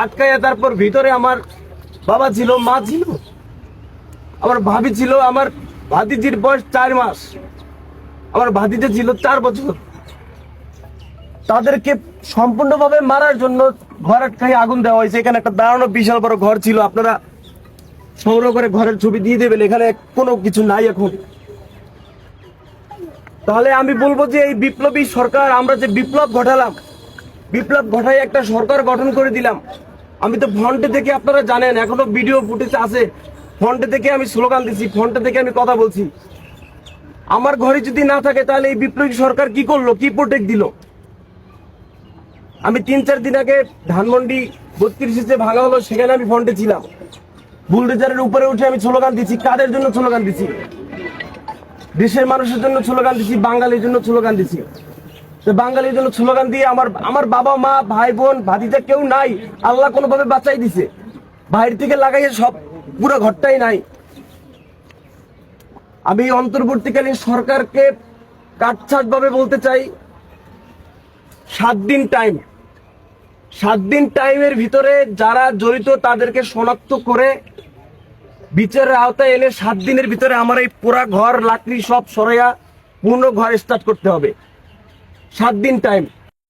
আটকাইয়া তারপর ভিতরে আমার বাবা ছিল, মা ছিল, আমার ভাবি ছিল, আমার ভাতিজির বয়স 4 মাস, আমার ভাতিজা ছিল 4 বছর। তাদেরকে সম্পূর্ণভাবে মারার জন্য ঘর আটকাই আগুন দেওয়া হয়েছে। এখানে একটা দাঁড়ানো বিশাল বড় ঘর ছিল, আপনারা সংগ্রহ করে ঘরের ছবি দিয়ে দেবেন। এখানে কোনো কিছু নাই এখন। তাহলে আমি বলবো যে এই বিপ্লবী সরকার, আমরা যে বিপ্লব ঘটালাম, বিপ্লব ঘটাই একটা সরকার গঠন করে দিলাম। আমি তো ফ্রন্টে থেকে, আপনারা জানেন, এখনো ভিডিও ফুটেজ আছে, ফ্রন্টে থেকে আমি স্লোগান দিচ্ছি, ফ্রন্টে থেকে আমি কথা বলছি। আমার ঘরে যদি না থাকে তাহলে এই বিপ্লবী সরকার কি করলো, কি প্রোটেক্ট দিল? আমি 3-4 দিন আগে ধানমন্ডি 32 ভাঙা হলো, সেখানে আমি ফ্রন্টে ছিলাম। বুলডোজারের উপরে উঠে আমি স্লোগান দিচ্ছি। কাদের জন্য স্লোগান দিচ্ছি? দেশের মানুষের জন্য স্লোগান দিচ্ছি, বাঙালির জন্য স্লোগান দিচ্ছি। তো বাঙালির জন্য স্লোগান দিয়ে আমার বাবা মা ভাই বোন ভাতিজা কেউ নাই, আল্লাহ কোনোভাবে বাঁচাই দিছে। বাইরে থেকে লাগাইয়ে সব পুরো ঘরটাই নাই। আমি অন্তর্বর্তীকালীন সরকারকে কাটছাট ভাবে বলতে চাই, 7 দিন টাইম, 7 দিন টাইমের ভিতরে যারা জড়িত তাদেরকে শনাক্ত করে বিচারের আওতায় এনে 7 দিনের ভিতরে আমার এই পুরা ঘর লাকড়ি সব সরাইয়া পূর্ণ ঘর স্টার্ট করতে হবে। 7 দিন টাইম।